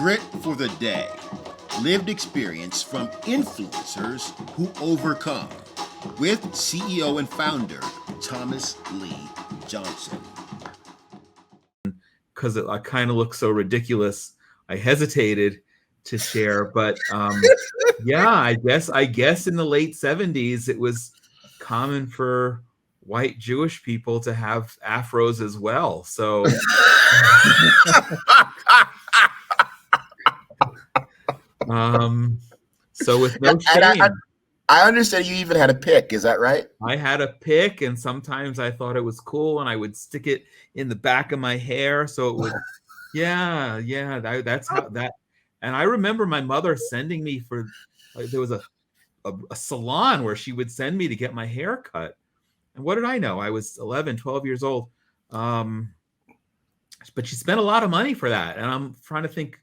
Grit for the Day. Lived experience from influencers who overcome. With CEO and founder Thomas Lee Johnson. Because I kind of look so ridiculous, I hesitated to share. But yeah, I guess in the late 70s, it was common for white Jewish people to have afros as well. So so with no shame. I understand you even had a pick. Is that right? I had a pick, and sometimes I thought it was cool, and I would stick it in the back of my hair so it would. That's how that. And I remember my mother sending me for. There was a salon where she would send me to get my hair cut. And what did I know? I was 11, 12 years old. But she spent a lot of money for that, and I'm trying to think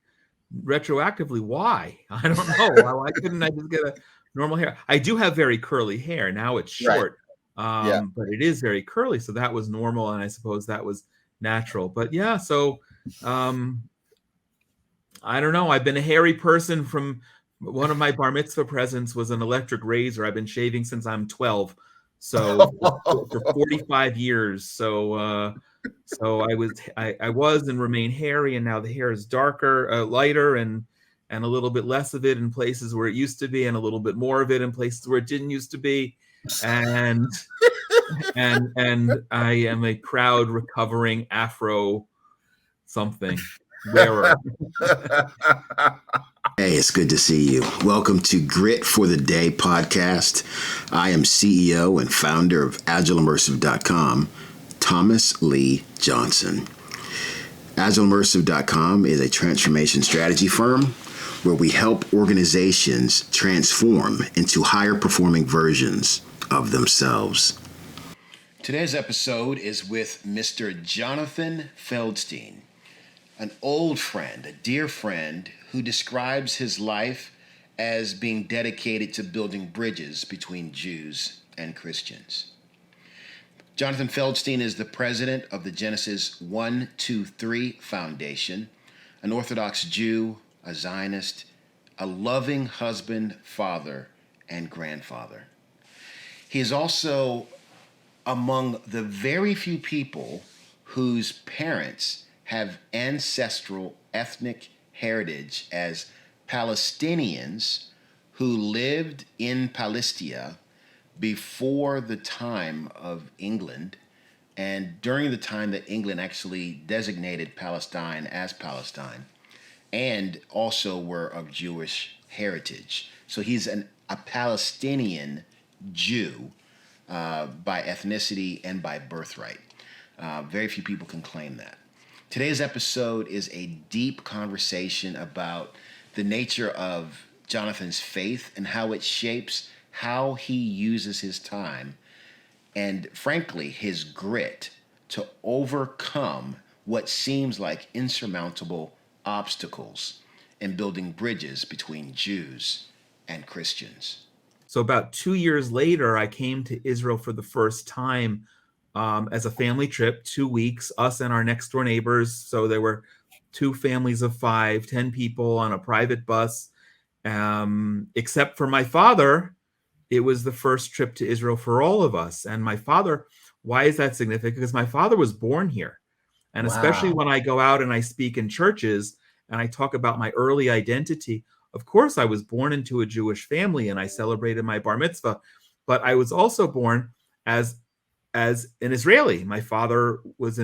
retroactively why. I don't know. Why couldn't I just get a normal hair? I do have very curly hair. Now it's short, right. But it is very curly. So that was normal. And I suppose that was natural. But yeah, so I don't know. I've been a hairy person from one of my bar mitzvah presents was an electric razor. I've been shaving since I'm 12. So for 45 years. So I was and remain hairy, and now the hair is darker, lighter, and a little bit less of it in places where it used to be, and a little bit more of it in places where it didn't used to be. And I am a proud recovering Afro something wearer. Hey, it's good to see you. Welcome to Grit for the Day podcast. I am CEO and founder of agileimmersive.com, Thomas Lee Johnson. agileimmersive.com is a transformation strategy firm where we help organizations transform into higher performing versions of themselves. Today's episode is with Mr. Jonathan Feldstein, an old friend, a dear friend who describes his life as being dedicated to building bridges between Jews and Christians. Jonathan Feldstein is the president of the Genesis123 Foundation, an Orthodox Jew, a Zionist, a loving husband, father, and grandfather. He is also among the very few people whose parents have ancestral ethnic heritage as Palestinians who lived in Palestina before the time of England and during the time that England actually designated Palestine as Palestine, and also were of Jewish heritage. So he's a Palestinian Jew by ethnicity and by birthright. Very few people can claim that. Today's episode is a deep conversation about the nature of Jonathan's faith and how it shapes how he uses his time and, frankly, his grit to overcome what seems like insurmountable obstacles in building bridges between Jews and Christians. So about 2 years later, I came to Israel for the first time as a family trip, 2 weeks, us and our next door neighbors. So there were 2 families of 5, 10 people on a private bus. Except for my father, it was the first trip to Israel for all of us. And my father, why is that significant? Because my father was born here. And especially when I go out and I speak in churches and I talk about my early identity, of course, I was born into a Jewish family and I celebrated my bar mitzvah, but I was also born as an Israeli. My father was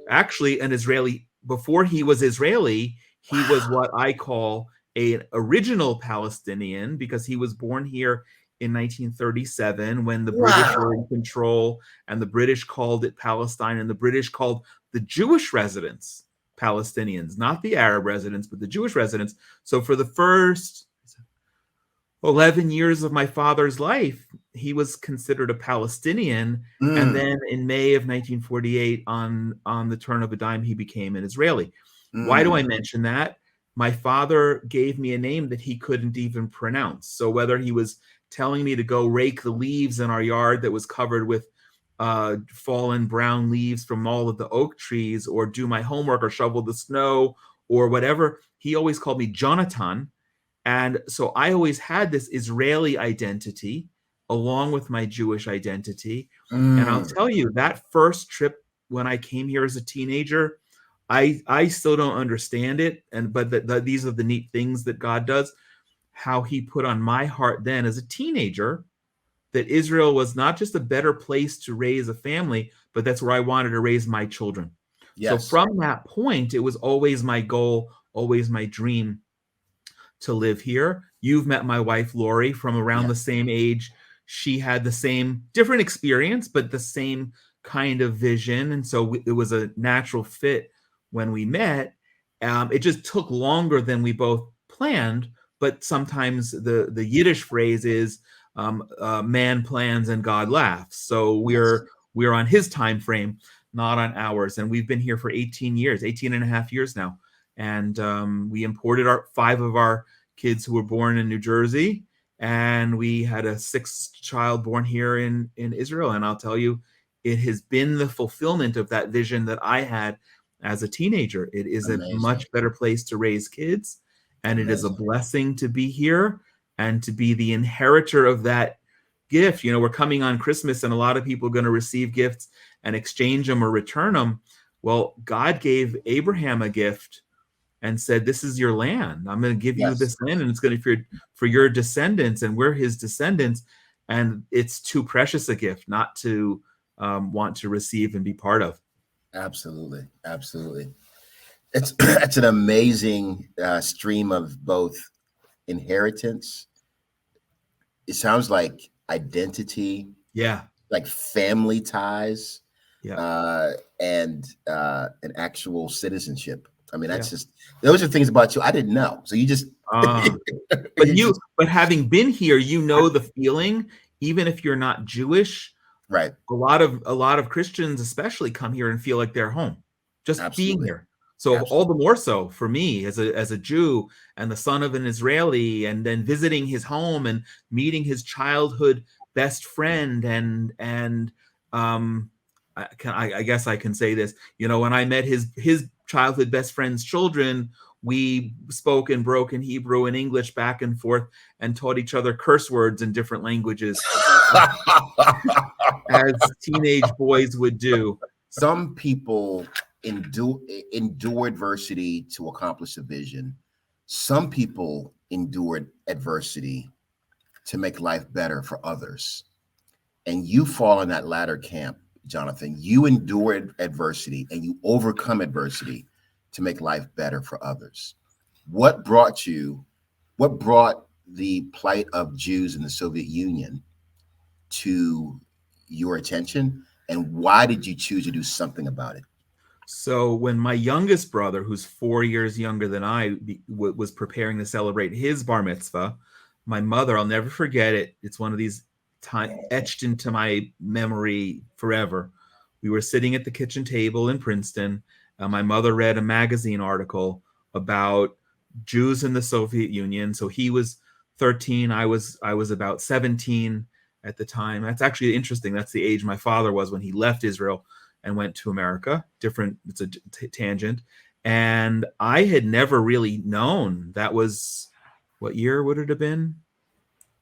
actually an Israeli. Before he was Israeli, he was what I call an original Palestinian because he was born here in 1937 when the British were in control, and the British called it Palestine, and the British called the Jewish residents Palestinians, not the Arab residents, but the Jewish residents. So for the first 11 years of my father's life, he was considered a Palestinian. And then in May of 1948, on the turn of a dime, he became an Israeli. Why do I mention that? My father gave me a name that he couldn't even pronounce. So whether he was telling me to go rake the leaves in our yard that was covered with fallen brown leaves from all of the oak trees, or do my homework or shovel the snow or whatever, he always called me Jonathan. And so I always had this Israeli identity along with my Jewish identity. And I'll tell you, that first trip when I came here as a teenager, I still don't understand it. But these are the neat things that God does, how he put on my heart then as a teenager that Israel was not just a better place to raise a family, but that's where I wanted to raise my children. Yes. So from that point, it was always my goal, always my dream to live here. You've met my wife, Lori, from around the same age. She had the same, different experience, but the same kind of vision. And so it was a natural fit when we met. It just took longer than we both planned. But sometimes the Yiddish phrase is, man plans and God laughs. So we're on his time frame, not on ours. And we've been here for 18 and a half years now. And we imported 5 of our kids who were born in New Jersey. And we had a 6th child born here in Israel. And I'll tell you, it has been the fulfillment of that vision that I had as a teenager. It is a much better place to raise kids. And it is a blessing to be here and to be the inheritor of that gift. You know, we're coming on Christmas and a lot of people are going to receive gifts and exchange them or return them. Well, God gave Abraham a gift and said, this is your land. I'm going to give you this land, and it's going to be for your descendants, and we're his descendants. And it's too precious a gift not to want to receive and be part of. Absolutely. Absolutely. It's an amazing stream of both inheritance. It sounds like identity. Yeah. Like family ties. Yeah. And an actual citizenship. I mean, that's just, those are things about you I didn't know. So you just, but having been here, you know the feeling, even if you're not Jewish, right? A lot of Christians especially come here and feel like they're home, just being here. So all the more so for me as a Jew and the son of an Israeli, and then visiting his home and meeting his childhood best friend, and I guess I can say this, you know, when I met his childhood best friend's children, we spoke in broken Hebrew and English back and forth and taught each other curse words in different languages as teenage boys would do. Some people endure adversity to accomplish a vision. Some people endured adversity to make life better for others. And you fall in that latter camp, Jonathan. You endured adversity and you overcome adversity to make life better for others. What brought the plight of Jews in the Soviet Union to your attention, and why did you choose to do something about it? So when my youngest brother, who's 4 years younger than I, was preparing to celebrate his bar mitzvah, my mother, I'll never forget it. It's one of these etched into my memory forever. We were sitting at the kitchen table in Princeton. My mother read a magazine article about Jews in the Soviet Union. So he was 13. I was about 17 at the time. That's actually interesting. That's the age my father was when he left Israel and went to America. Different, it's a tangent. And I had never really known. That was, what year would it have been?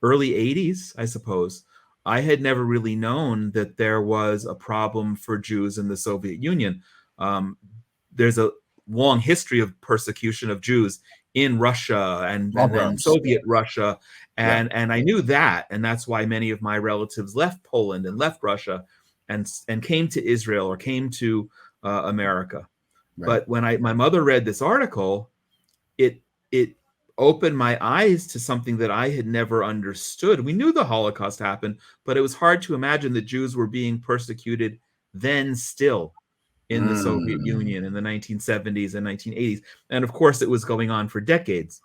Early 80s, I suppose. I had never really known that there was a problem for Jews in the Soviet Union. There's a long history of persecution of Jews in Russia and then Soviet Russia. And I knew that. And that's why many of my relatives left Poland and left Russia and came to Israel or came to America. Right. But when my mother read this article, it opened my eyes to something that I had never understood. We knew the Holocaust happened, but it was hard to imagine that Jews were being persecuted then still in the Soviet Union in the 1970s and 1980s. And of course, it was going on for decades.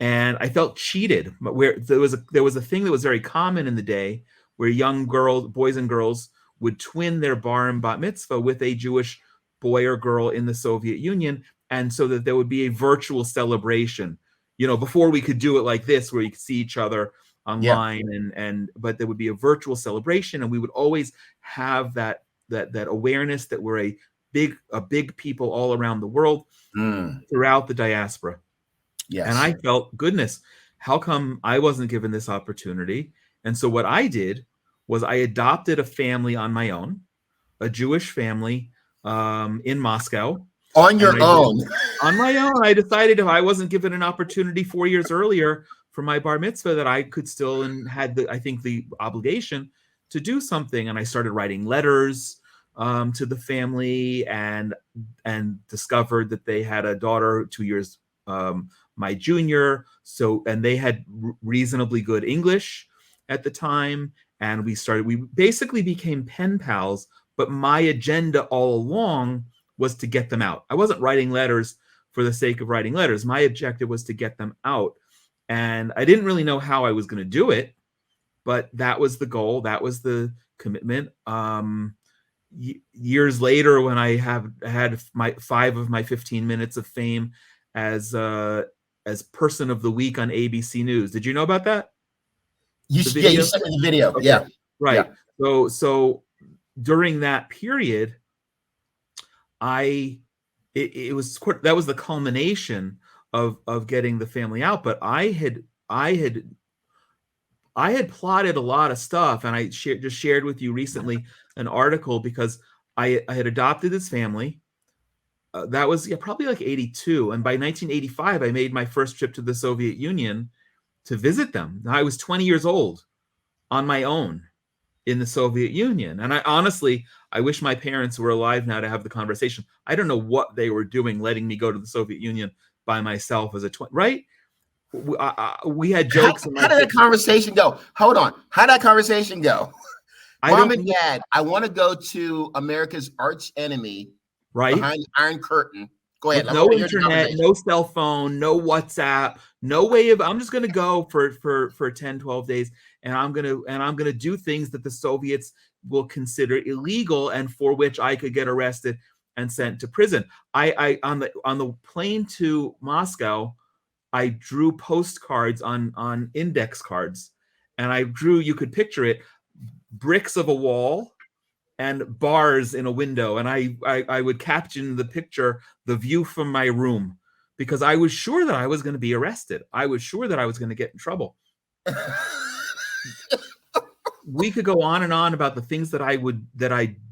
And I felt cheated. Where there was a thing that was very common in the day where young girls, boys and girls, would twin their bar and bat mitzvah with a Jewish boy or girl in the Soviet Union, and so that there would be a virtual celebration. You know, before we could do it like this, where you could see each other online, but there would be a virtual celebration, and we would always have that awareness that we're a big people all around the world throughout the diaspora. Yes. And I felt, goodness, how come I wasn't given this opportunity? And so what I did was I adopted a family on my own, a Jewish family in Moscow. On your own. On my own, I decided if I wasn't given an opportunity 4 years earlier for my bar mitzvah, that I could still, and had I think the obligation to do something. And I started writing letters to the family, and discovered that they had a daughter 2 years my junior. So, and they had reasonably good English at the time. And we basically became pen pals, but my agenda all along was to get them out. I wasn't writing letters for the sake of writing letters. My objective was to get them out. And I didn't really know how I was going to do it, but that was the goal. That was the commitment. Years later, when I had my 5 of my 15 minutes of fame as person of the week on ABC News. Did you know about that? You sent me the video. Okay. Yeah. Right. Yeah. So during that period, that was the culmination of getting the family out. But I had plotted a lot of stuff, and I just shared with you recently an article, because I had adopted this family. That was probably like 82. And by 1985, I made my first trip to the Soviet Union to visit them. I was 20 years old on my own in the Soviet Union. And I wish my parents were alive now to have the conversation. I don't know what they were doing letting me go to the Soviet Union by myself as a 20, right? We had jokes. How did that conversation go? Hold on. How did that conversation go? Mom and Dad, I want to go to America's arch enemy, right behind the Iron Curtain. Go ahead. No internet, no cell phone, no WhatsApp, no way of. I'm just going to go for 10, 12 days, and I'm going to do things that the Soviets will consider illegal, and for which I could get arrested and sent to prison. I on the plane to Moscow, I drew postcards on index cards, and I drew, you could picture it, bricks of a wall and bars in a window. And I would caption the picture, the view from my room, because I was sure that I was going to be arrested. I was sure that I was going to get in trouble. We could go on and on about the things that I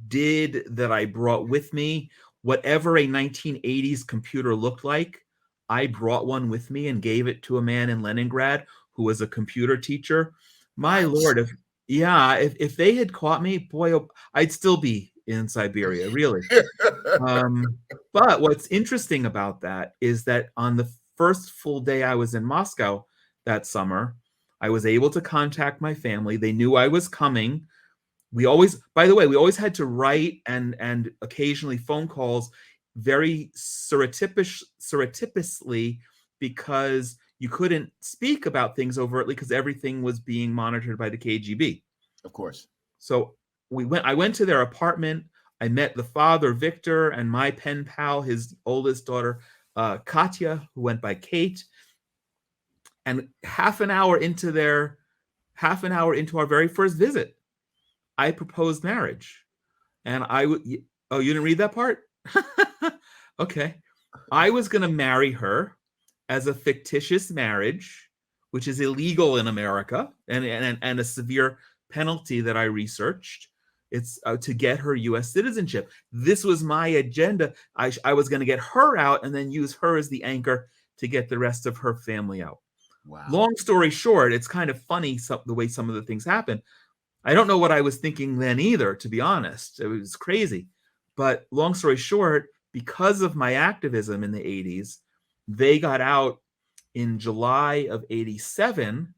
did, that I brought with me. Whatever a 1980s computer looked like, I brought one with me and gave it to a man in Leningrad who was a computer teacher. My Lord, if they had caught me, boy, I'd still be in Siberia, really. But what's interesting about that is that on the first full day I was in Moscow that summer, I was able to contact my family. They knew I was coming. By the way, we always had to write and occasionally phone calls, very surreptitiously, because you couldn't speak about things overtly because everything was being monitored by the KGB. Of course. So I went to their apartment. I met the father, Victor, and my pen pal, his oldest daughter, Katya, who went by Kate. And half an hour into our very first visit, I proposed marriage. And you didn't read that part? Okay. I was going to marry her as a fictitious marriage, which is illegal in America, and a severe penalty that I researched. It's to get her U.S. citizenship. This was my agenda. I was going to get her out and then use her as the anchor to get the rest of her family out. Wow. Long story short, it's kind of funny the way some of the things happen. I don't know what I was thinking then either, to be honest. It was crazy. But long story short, because of my activism in the 80s, they got out in July of 87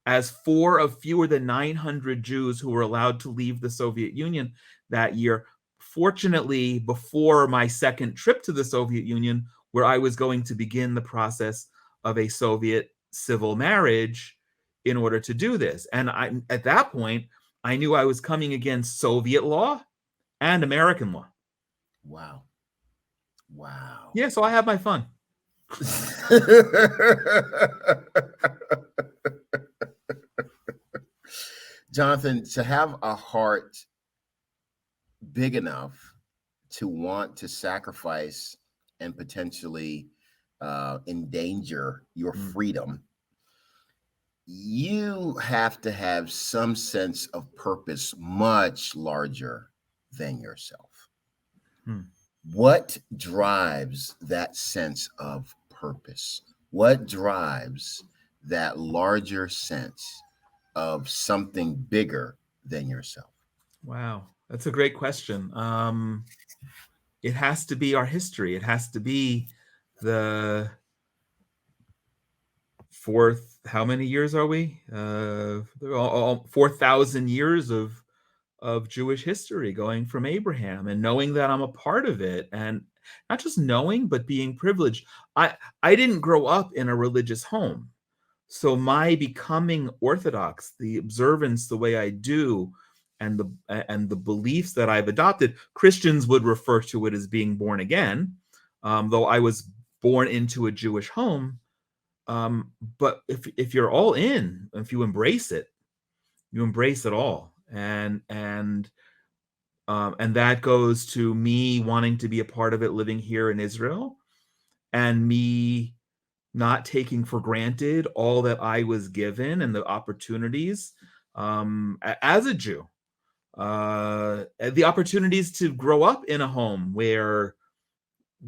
as 4 of fewer than 900 Jews who were allowed to leave the Soviet Union that year. Fortunately, before my second trip to the Soviet Union, where I was going to begin the process of a Soviet civil marriage in order to do this. And at that point, I knew I was coming against Soviet law and American law. Wow. Yeah, so I have my fun. Jonathan, to have a heart big enough to want to sacrifice and potentially endanger your freedom, you have to have some sense of purpose much larger than yourself. What drives that sense of purpose? What drives that larger sense of something bigger than yourself? Wow, that's a great question. It has to be our history. It has to be the fourth. How many years are we? 4,000 years of Jewish history, going from Abraham, and knowing that I'm a part of it, and not just knowing, but being privileged. I didn't grow up in a religious home, so my becoming Orthodox, the observance the way I do, and the beliefs that I've adopted, Christians would refer to it as being born again, though I was born into a Jewish home. But if you're all in, if you embrace it, you embrace it all, and that goes to me wanting to be a part of it, living here in Israel, and me not taking for granted all that I was given and the opportunities as a Jew. The opportunities to grow up in a home where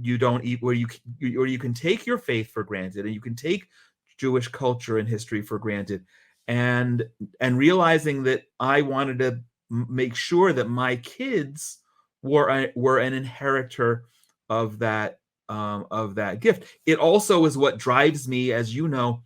you don't eat, where you can take your faith for granted, and you can take Jewish culture and history for granted, and realizing that I wanted to make sure that my kids were an inheritor of that gift. It also is what drives me, as you know,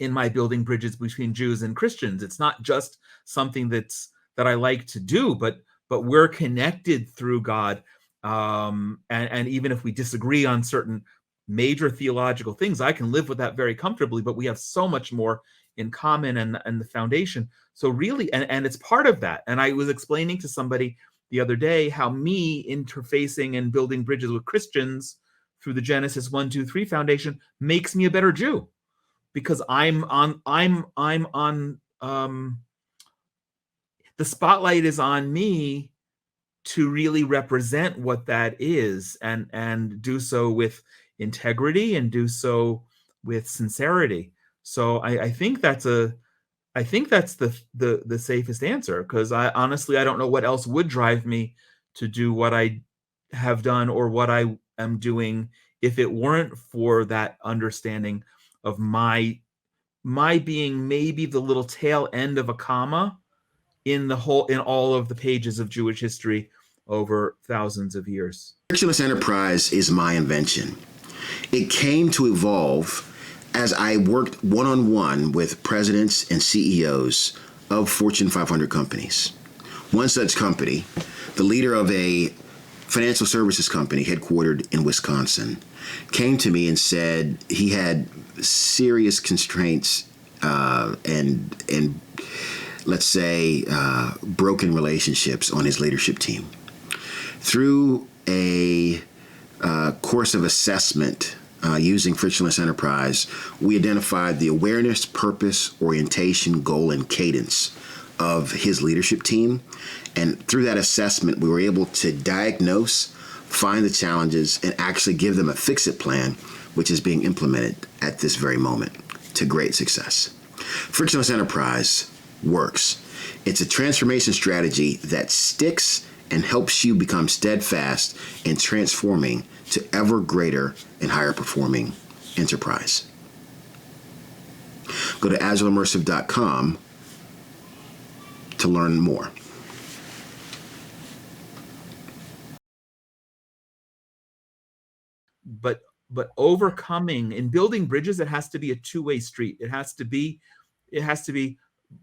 in my building bridges between Jews and Christians. It's not just something that I like to do, but we're connected through God. And even if we disagree on certain major theological things, I can live with that very comfortably, but we have so much more in common, and the foundation. So really, and it's part of that. And I was explaining to somebody the other day how me interfacing and building bridges with Christians through the Genesis123 Foundation makes me a better Jew, because I'm on the spotlight is on me to really represent what that is, and do so with integrity, and do so with sincerity. So I think that's the safest answer, because I honestly, I don't know what else would drive me to do what I have done or what I am doing if it weren't for that understanding of my being maybe the little tail end of a comma in all of the pages of Jewish history over thousands of years. Frictionless enterprise is my invention. It came to evolve as I worked one-on-one with presidents and CEOs of Fortune 500 companies. One such company, the leader of a financial services company headquartered in Wisconsin, came to me and said he had serious constraints and let's say broken relationships on his leadership team. Through a course of assessment using Frictionless Enterprise, we identified the awareness, purpose, orientation, goal, and cadence of his leadership team. And through that assessment, we were able to diagnose, find the challenges, and actually give them a fix-it plan, which is being implemented at this very moment to great success. Frictionless Enterprise works. It's a transformation strategy that sticks and helps you become steadfast in transforming to ever greater and higher performing enterprise. Go to agileimmersive.com to learn more. But overcoming and building bridges, it has to be a two-way street. It has to be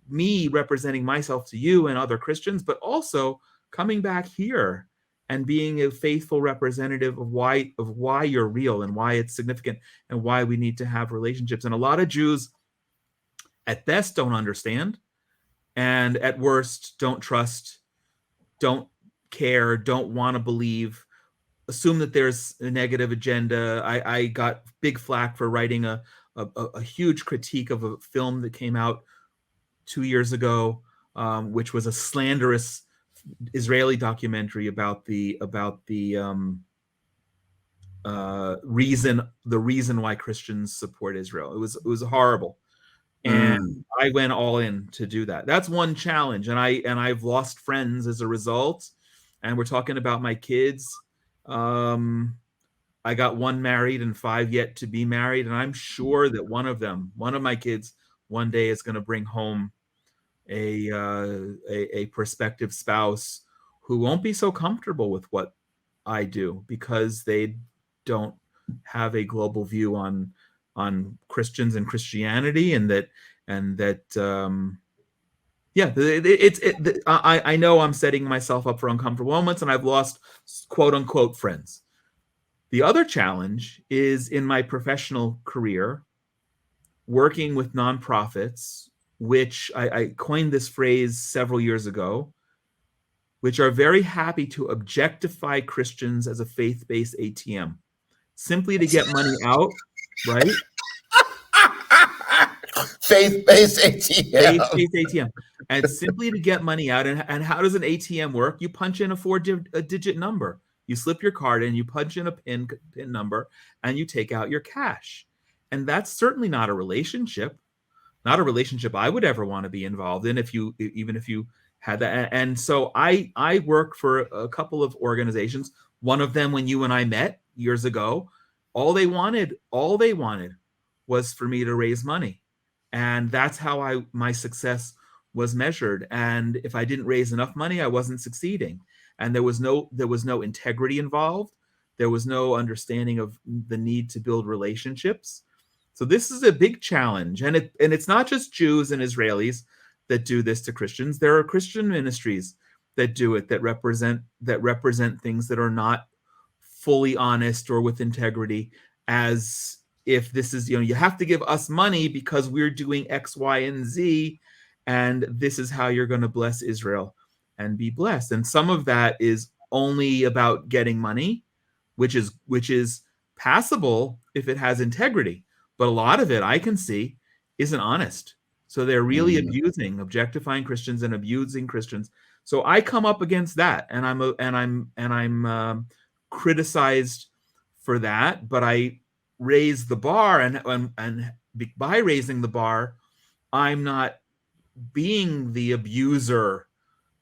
me representing myself to you and other Christians, but also coming back here and being a faithful representative of why you're real, and why it's significant, and why we need to have relationships. And a lot of Jews at best don't understand, and at worst don't trust, don't care, don't want to believe, assume that there's a negative agenda. I got big flack for writing a huge critique of a film that came out 2 years ago, which was a slanderous Israeli documentary about the reason why Christians support Israel. It was horrible, and I went all in to do that. That's one challenge, and I've lost friends as a result. And we're talking about my kids. I got one married and 5 yet to be married, and I'm sure that one of my kids, one day is going to bring home a prospective spouse who won't be so comfortable with what I do because they don't have a global view on Christians and Christianity, and that I know I'm setting myself up for uncomfortable moments, and I've lost quote unquote friends. The other challenge is in my professional career, working with nonprofits, which I coined this phrase several years ago, which are very happy to objectify Christians as a faith-based ATM, simply to get money out, right? Faith-based ATM. Faith-based ATM. And simply to get money out. And how does an ATM work? You punch in a 4-digit number. You slip your card in, you punch in a PIN number, and you take out your cash. And that's certainly not a relationship I would ever want to be involved in even if you had that. And so I work for a couple of organizations. One of them, when you and I met years ago, all they wanted was for me to raise money. And that's how my success was measured. And if I didn't raise enough money, I wasn't succeeding. And there was no integrity involved. There was no understanding of the need to build relationships. So this is a big challenge. And it's not just Jews and Israelis that do this to Christians. There are Christian ministries that do it, that represent things that are not fully honest or with integrity, as if this is, you have to give us money because we're doing X, Y, and Z, and this is how you're going to bless Israel and be blessed. And some of that is only about getting money, which is passable if it has integrity. But a lot of it I can see isn't honest. So they're really objectifying Christians and abusing Christians. So I come up against that, and I'm criticized for that. But I raise the bar, and by raising the bar, I'm not being the abuser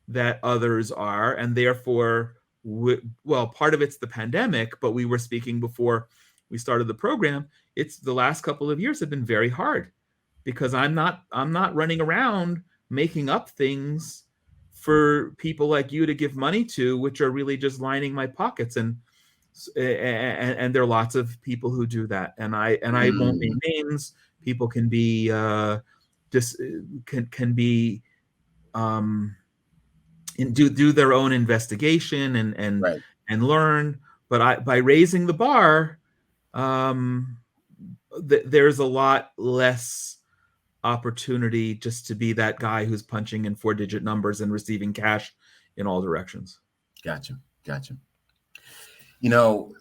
that others are, and therefore, part of it's the pandemic. But we were speaking before we started the program. It's the last couple of years have been very hard because I'm not running around making up things for people like you to give money to, which are really just lining my pockets. And there are lots of people who do that, and I won't name names. People can be do their own investigation and learn. But by raising the bar, there's a lot less opportunity just to be that guy who's punching in 4-digit numbers and receiving cash in all directions. Gotcha.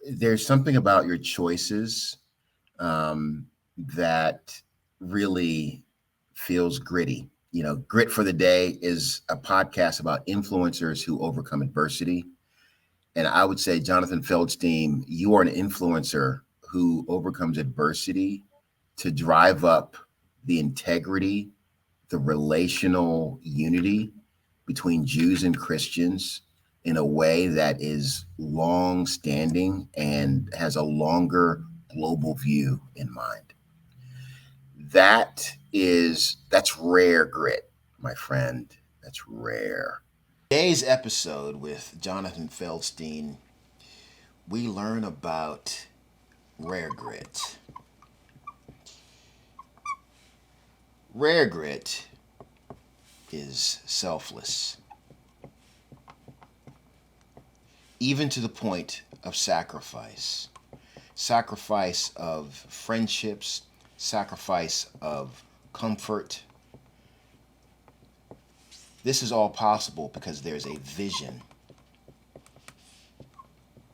There's something about your choices that really feels gritty. Grit for the Day is a podcast about influencers who overcome adversity. And I would say, Jonathan Feldstein, you are an influencer who overcomes adversity to drive up the integrity, the relational unity between Jews and Christians in a way that is long-standing and has a longer global view in mind. That's rare grit, my friend. That's rare. Today's episode with Jonathan Feldstein, we learn about rare grit. Rare grit is selfless, even to the point of sacrifice. Sacrifice of friendships, sacrifice of comfort. This is all possible because there's a vision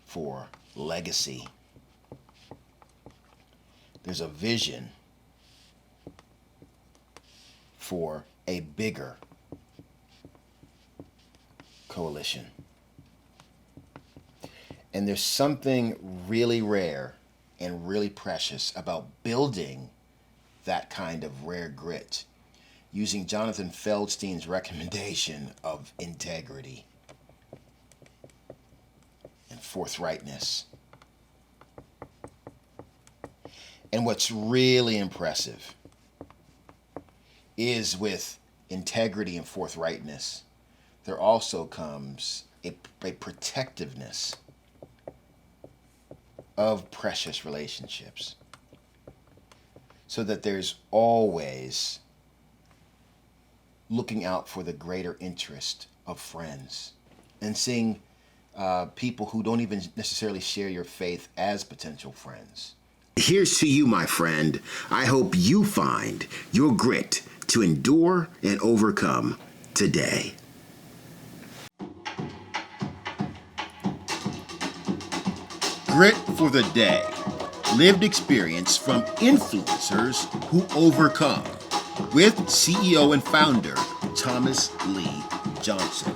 for legacy. There's a vision for a bigger coalition. And there's something really rare and really precious about building that kind of rare grit using Jonathan Feldstein's recommendation of integrity and forthrightness. And what's really impressive is with integrity and forthrightness, there also comes a protectiveness of precious relationships, so that there's always looking out for the greater interest of friends and seeing people who don't even necessarily share your faith as potential friends. Here's to you, my friend. I hope you find your grit to endure and overcome today. Grit for the day. Lived experience from influencers who overcome, with CEO and founder Thomas Lee Johnson.